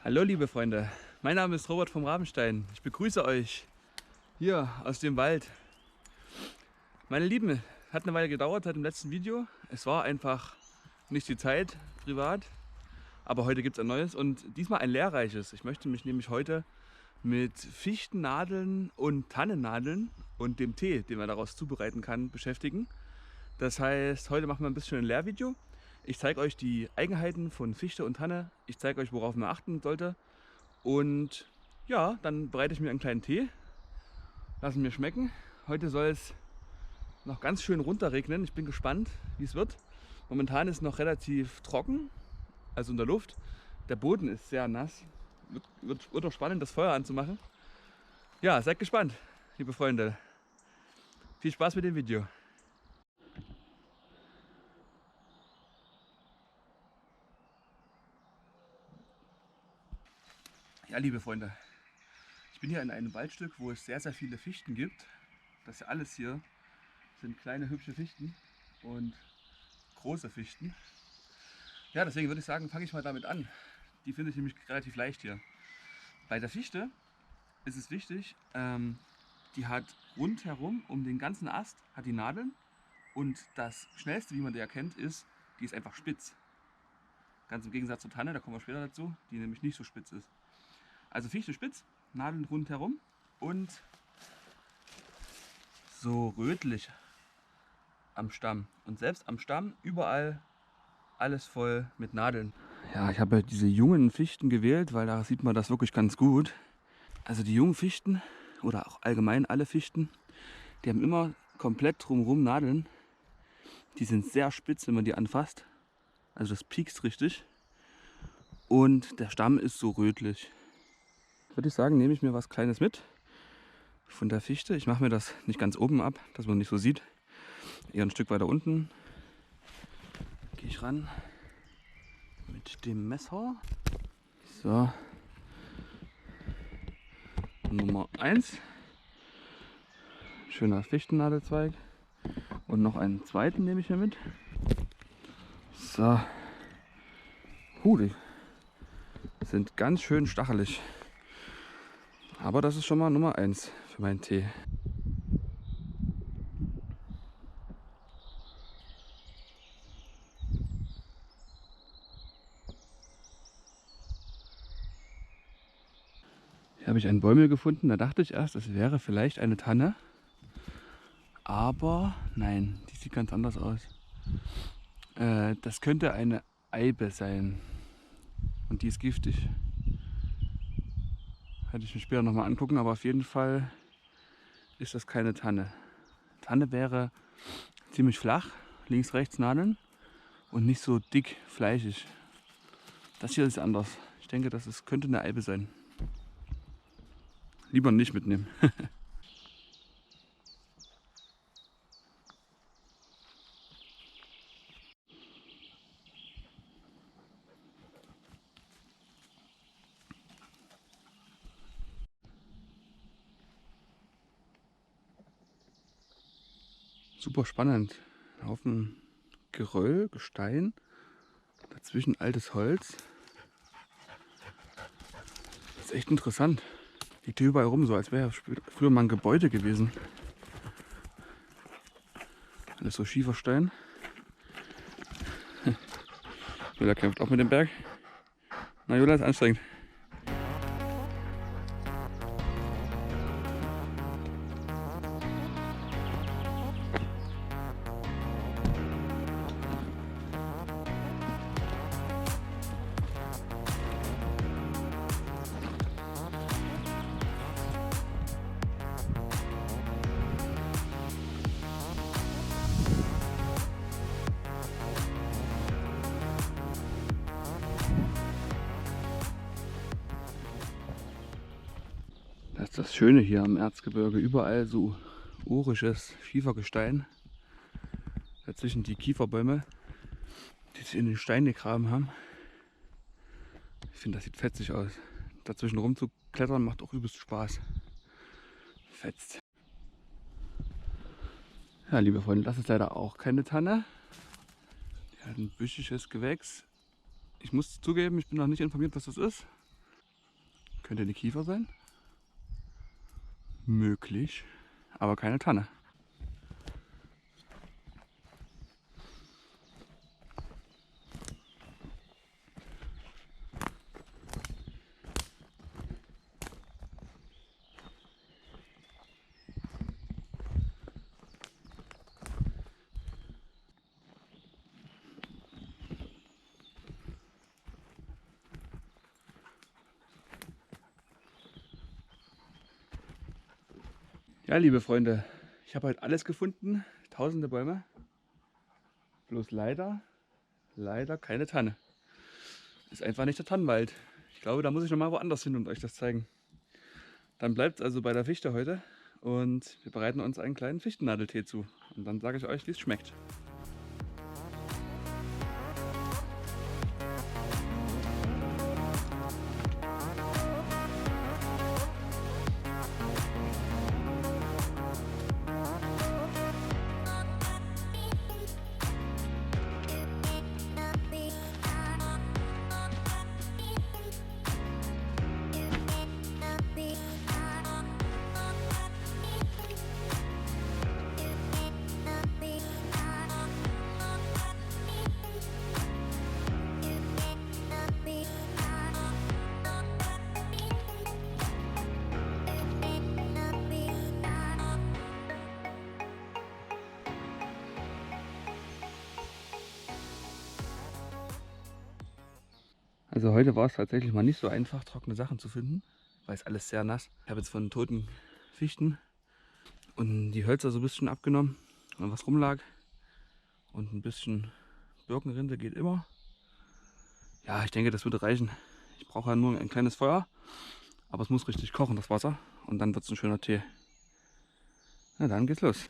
Hallo liebe Freunde, mein Name ist Robert vom Rabenstein. Ich begrüße euch hier aus dem Wald. Meine Lieben, hat eine Weile gedauert seit dem letzten Video. Es war einfach nicht die Zeit privat, aber heute gibt es ein neues und diesmal ein lehrreiches. Ich möchte mich nämlich heute mit Fichtennadeln und Tannennadeln und dem Tee, den man daraus zubereiten kann, beschäftigen. Das heißt, heute machen wir ein bisschen ein Lehrvideo. Ich zeige euch die Eigenheiten von Fichte und Tanne. Ich zeige euch, worauf man achten sollte. Und ja, dann bereite ich mir einen kleinen Tee, lassen mir schmecken. Heute soll es noch ganz schön runterregnen. Ich bin gespannt, wie es wird. Momentan ist es noch relativ trocken, also in der Luft. Der Boden ist sehr nass. Wird auch spannend, das Feuer anzumachen. Ja, seid gespannt, liebe Freunde. Viel Spaß mit dem Video. Ja, liebe Freunde, ich bin hier in einem Waldstück, wo es sehr, sehr viele Fichten gibt. Das hier alles hier sind kleine, hübsche Fichten und große Fichten. Ja, deswegen würde ich sagen, fange ich mal damit an. Die finde ich nämlich relativ leicht hier. Bei der Fichte ist es wichtig, die hat rundherum um den ganzen Ast hat die Nadeln und das Schnellste, wie man die erkennt, ist, die ist einfach spitz. Ganz im Gegensatz zur Tanne, da kommen wir später dazu, die nämlich nicht so spitz ist. Also Fichte spitz, Nadeln rundherum und so rötlich am Stamm. Und selbst am Stamm überall alles voll mit Nadeln. Ja, ich habe diese jungen Fichten gewählt, weil da sieht man das wirklich ganz gut. Also die jungen Fichten oder auch allgemein alle Fichten, die haben immer komplett drumherum Nadeln. Die sind sehr spitz, wenn man die anfasst. Also das piekst richtig. Und der Stamm ist so rötlich. Würde ich sagen, nehme ich mir was Kleines mit von der Fichte. Ich mache mir das nicht ganz oben ab, dass man nicht so sieht. Eher ein Stück weiter unten. Gehe ich ran mit dem Messer. So. Nummer 1. Schöner Fichtennadelzweig. Und noch einen zweiten nehme ich hier mit. So. Die sind ganz schön stachelig. Aber das ist schon mal Nummer 1 für meinen Tee. Hier habe ich einen Bäumel gefunden. Da dachte ich erst, es wäre vielleicht eine Tanne. Aber nein, die sieht ganz anders aus. Das könnte eine Eibe sein. Und die ist giftig. Werde ich mir später nochmal angucken, aber auf jeden Fall ist das keine Tanne. Tanne wäre ziemlich flach, links, rechts Nadeln und nicht so dick, fleischig. Das hier ist anders. Ich denke, könnte eine Eibe sein. Lieber nicht mitnehmen. Super spannend. Ein Haufen Geröll, Gestein, dazwischen altes Holz. Das ist echt interessant. Liegt hier überall rum, so als wäre früher mal ein Gebäude gewesen. Alles so Schieferstein. Jola kämpft auch mit dem Berg. Na, Jola ist anstrengend. Das ist das Schöne hier am Erzgebirge. Überall so urisches Schiefergestein. Dazwischen die Kieferbäume, die sich in den Stein gegraben haben. Ich finde, das sieht fetzig aus. Dazwischen rumzuklettern macht auch übelst Spaß. Fetzt. Ja, liebe Freunde, das ist leider auch keine Tanne. Die hat ein büschiges Gewächs. Ich muss zugeben, ich bin noch nicht informiert, was das ist. Könnte eine Kiefer sein? Möglich, aber keine Tanne. Ja, liebe Freunde, ich habe heute alles gefunden, tausende Bäume, bloß leider keine Tanne. Ist einfach nicht der Tannenwald. Ich glaube, da muss ich nochmal woanders hin und euch das zeigen. Dann bleibt es also bei der Fichte heute und wir bereiten uns einen kleinen Fichtennadeltee zu. Und dann sage ich euch, wie es schmeckt. Also heute war es tatsächlich mal nicht so einfach, trockene Sachen zu finden, weil es alles sehr nass. Ich habe jetzt von toten Fichten und die Hölzer so ein bisschen abgenommen und was rumlag. Und ein bisschen Birkenrinde geht immer. Ja, ich denke, das würde reichen. Ich brauche ja nur ein kleines Feuer, aber es muss richtig kochen, das Wasser. Und dann wird es ein schöner Tee. Na, dann geht's los.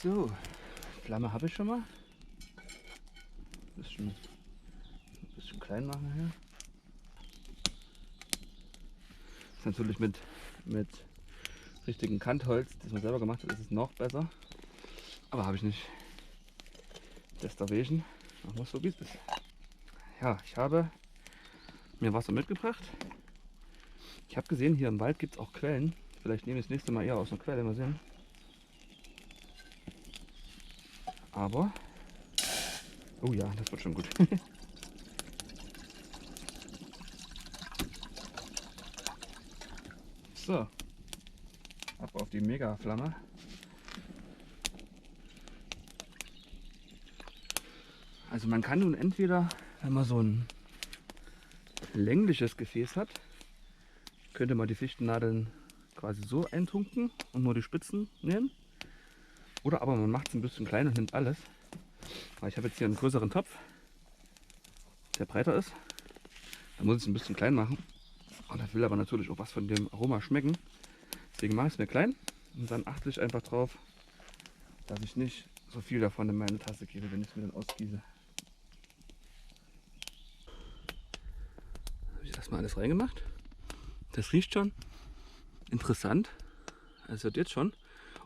So, Flamme habe ich schon mal. Ein bisschen klein machen hier. Das ist natürlich mit richtigem Kantholz, das man selber gemacht hat, ist es noch besser. Aber habe ich nicht. Deswegen machen wir es so, wie es ist. Ja, ich habe mir Wasser mitgebracht. Ich habe gesehen, hier im Wald gibt es auch Quellen. Vielleicht nehme ich das nächste Mal eher aus einer Quelle, mal sehen. Aber, oh ja, das wird schon gut. So, ab auf die Mega-Flamme. Also man kann nun entweder, wenn man so ein längliches Gefäß hat, könnte man die Fichtennadeln quasi so eintunken und nur die Spitzen nehmen. Oder aber man macht es ein bisschen klein und nimmt alles. Aber ich habe jetzt hier einen größeren Topf. der breiter ist. Da muss ich es ein bisschen klein machen. Und ich will aber natürlich auch was von dem Aroma schmecken. Deswegen mache ich es mir klein und dann achte ich einfach drauf, dass ich nicht so viel davon in meine Tasse gebe, wenn ich es mir dann ausgieße. Habe ich erstmal alles reingemacht. Das riecht schon interessant. Es wird jetzt schon.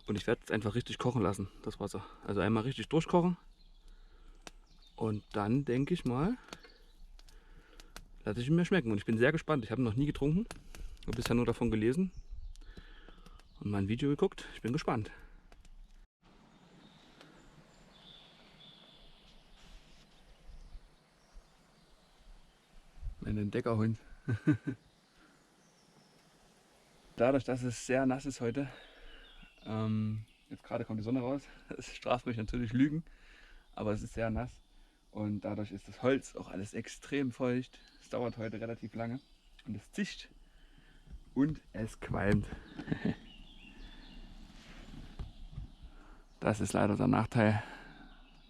Und ich werde es einfach richtig kochen lassen, das Wasser. Also einmal richtig durchkochen. Und dann denke ich mal, lasse ich ihn mir schmecken. Und ich bin sehr gespannt. Ich habe ihn noch nie getrunken. Ich habe bisher nur davon gelesen und mein Video geguckt. Ich bin gespannt. Mein Entdeckerhund. Dadurch, dass es sehr nass ist heute, jetzt gerade kommt die Sonne raus, es straft mich natürlich Lügen, aber es ist sehr nass und dadurch ist das Holz auch alles extrem feucht. Es dauert heute relativ lange und es zischt und es qualmt. Das ist leider der Nachteil,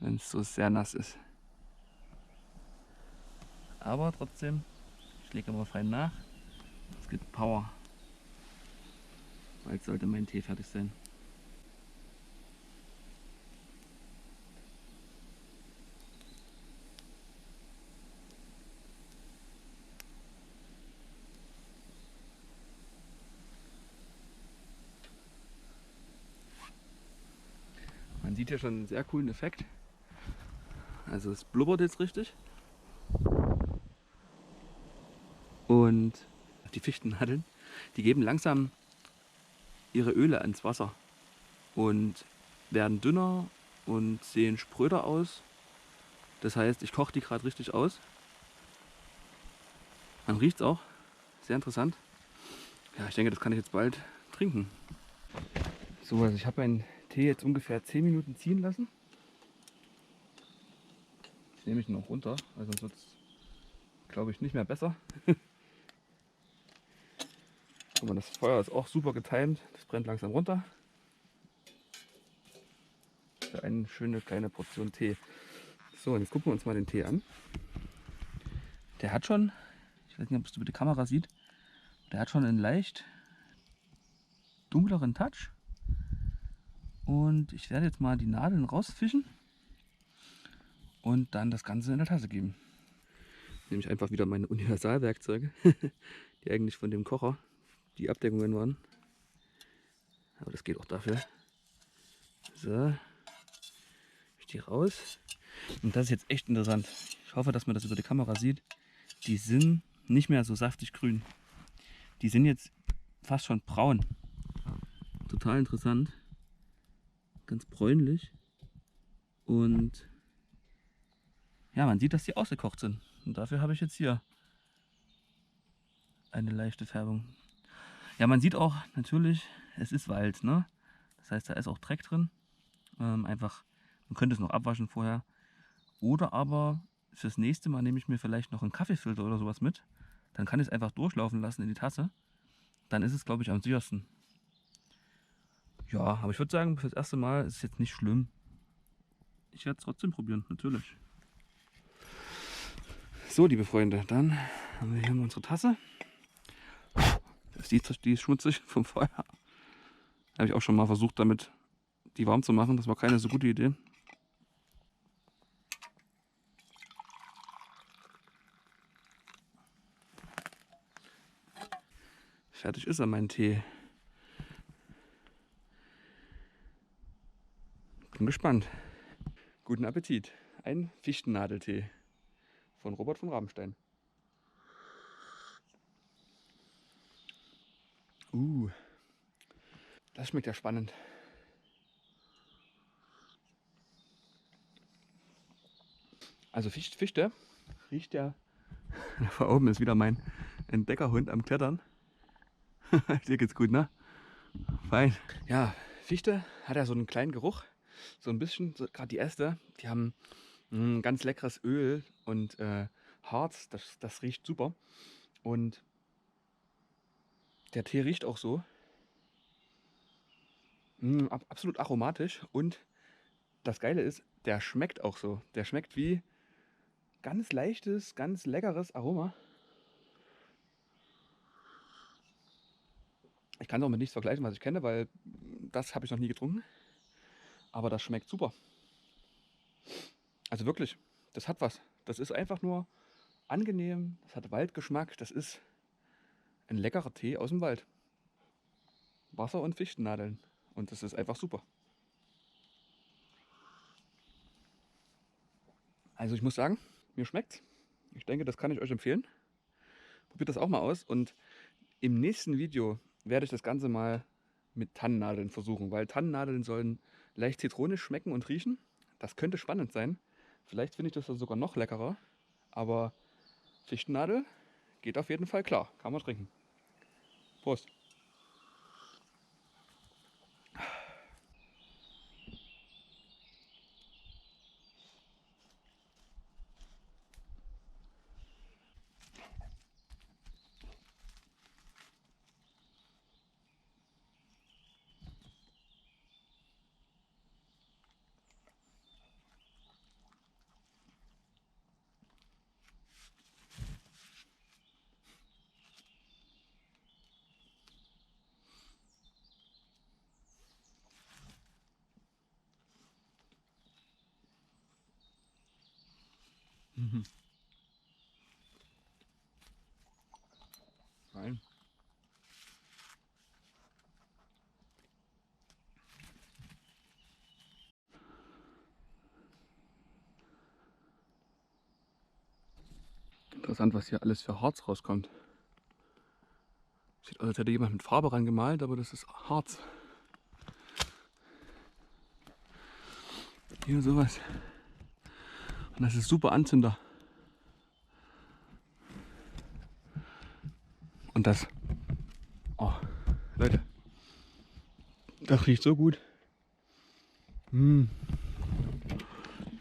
wenn es so sehr nass ist. Aber trotzdem, ich lege immer fein nach. Es gibt Power. Bald sollte mein Tee fertig sein. Man sieht hier schon einen sehr coolen Effekt. Also es blubbert jetzt richtig. Und die Fichtennadeln, die geben langsam ihre Öle ans Wasser und werden dünner und sehen spröder aus. Das heißt, ich koche die gerade richtig aus. Man riecht es auch. Sehr interessant. Ja, ich denke, das kann ich jetzt bald trinken. So, also ich habe meinen Tee jetzt ungefähr 10 Minuten ziehen lassen. Jetzt nehme ich ihn noch runter, weil sonst wird es, glaube ich, nicht mehr besser. Guck mal, das Feuer ist auch super getimt. Das brennt langsam runter. Für eine schöne kleine Portion Tee. So, und jetzt gucken wir uns mal den Tee an. Der hat schon, ich weiß nicht, ob es über die Kamera sieht, der hat schon einen leicht dunkleren Touch. Und ich werde jetzt mal die Nadeln rausfischen und dann das Ganze in der Tasse geben. Nehme ich einfach wieder meine Universalwerkzeuge, die eigentlich von dem Kocher die Abdeckungen waren. Aber das geht auch dafür. So, ich die raus. Und das ist jetzt echt interessant. Ich hoffe, dass man das über die Kamera sieht. Die sind nicht mehr so saftig grün. Die sind jetzt fast schon braun. Total interessant. Ganz bräunlich. Und ja, man sieht, dass die ausgekocht sind. Und dafür habe ich jetzt hier eine leichte Färbung. Ja, man sieht auch natürlich, es ist Wald, ne? Das heißt, da ist auch Dreck drin. Einfach, man könnte es noch abwaschen vorher. Oder aber fürs nächste Mal nehme ich mir vielleicht noch einen Kaffeefilter oder sowas mit. Dann kann ich es einfach durchlaufen lassen in die Tasse. Dann ist es, glaube ich, am sichersten. Ja, aber ich würde sagen, für das erste Mal ist es jetzt nicht schlimm. Ich werde es trotzdem probieren, natürlich. So, liebe Freunde, dann haben wir hier unsere Tasse. Die ist schmutzig vom Feuer. Habe ich auch schon mal versucht, damit die warm zu machen. Das war keine so gute Idee. Fertig ist er, mein Tee. Bin gespannt. Guten Appetit. Ein Fichtennadeltee von Robert von Rabenstein. Das schmeckt ja spannend. Also Fichte riecht ja. Da oben ist wieder mein Entdeckerhund am Klettern. Dir geht's gut, ne? Fein. Ja, Fichte hat ja so einen kleinen Geruch. So ein bisschen, so, gerade die Äste, die haben ein ganz leckeres Öl und Harz. Das riecht super. Und der Tee riecht auch so. Absolut aromatisch. Und das Geile ist, der schmeckt auch so. Der schmeckt wie ganz leichtes, ganz leckeres Aroma. Ich kann es auch mit nichts vergleichen, was ich kenne, weil das habe ich noch nie getrunken. Aber das schmeckt super. Also wirklich, das hat was. Das ist einfach nur angenehm, das hat Waldgeschmack, das ist ein leckerer Tee aus dem Wald. Wasser und Fichtennadeln. Und das ist einfach super. Also ich muss sagen, mir schmeckt's. Ich denke, das kann ich euch empfehlen. Probiert das auch mal aus. Und im nächsten Video werde ich das Ganze mal mit Tannennadeln versuchen, weil Tannennadeln sollen leicht zitronisch schmecken und riechen. Das könnte spannend sein. Vielleicht finde ich das dann sogar noch leckerer. Aber Fichtennadel geht auf jeden Fall klar. Kann man trinken. Prost. Mhm. Nein. Interessant, was hier alles für Harz rauskommt. Sieht aus, als hätte jemand mit Farbe rangemalt, aber das ist Harz. Hier sowas. Und das ist super Anzünder. Und das. Oh, Leute. Das riecht so gut.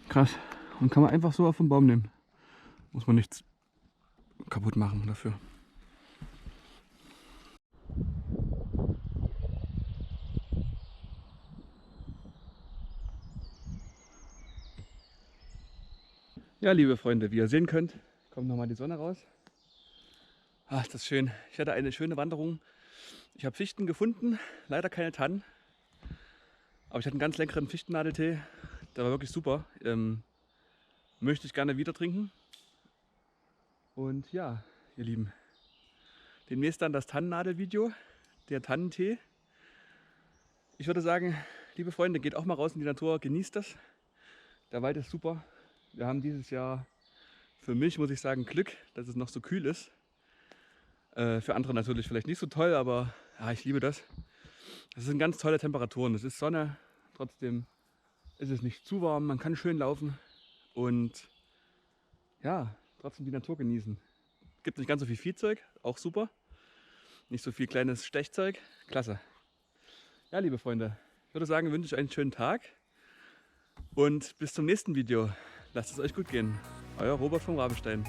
Krass. Und kann man einfach so auf den Baum nehmen. Muss man nichts kaputt machen dafür. Ja, liebe Freunde, wie ihr sehen könnt, kommt nochmal die Sonne raus. Ach, das ist schön. Ich hatte eine schöne Wanderung. Ich habe Fichten gefunden, leider keine Tannen. Aber ich hatte einen ganz leckeren Fichtennadeltee. Der war wirklich super. Möchte ich gerne wieder trinken. Und ja, ihr Lieben, demnächst dann das Tannennadel-Video, der Tannentee. Ich würde sagen, liebe Freunde, geht auch mal raus in die Natur, genießt das. Der Wald ist super. Wir haben dieses Jahr für mich, muss ich sagen, Glück, dass es noch so kühl ist. Für andere natürlich vielleicht nicht so toll, aber ja, ich liebe das. Das sind ganz tolle Temperaturen. Es ist Sonne, trotzdem ist es nicht zu warm, man kann schön laufen und ja, trotzdem die Natur genießen. Gibt nicht ganz so viel Viehzeug, auch super. Nicht so viel kleines Stechzeug, klasse. Ja, liebe Freunde, ich würde sagen, wünsche ich einen schönen Tag und bis zum nächsten Video. Lasst es euch gut gehen. Euer Robert vom Rabenstein.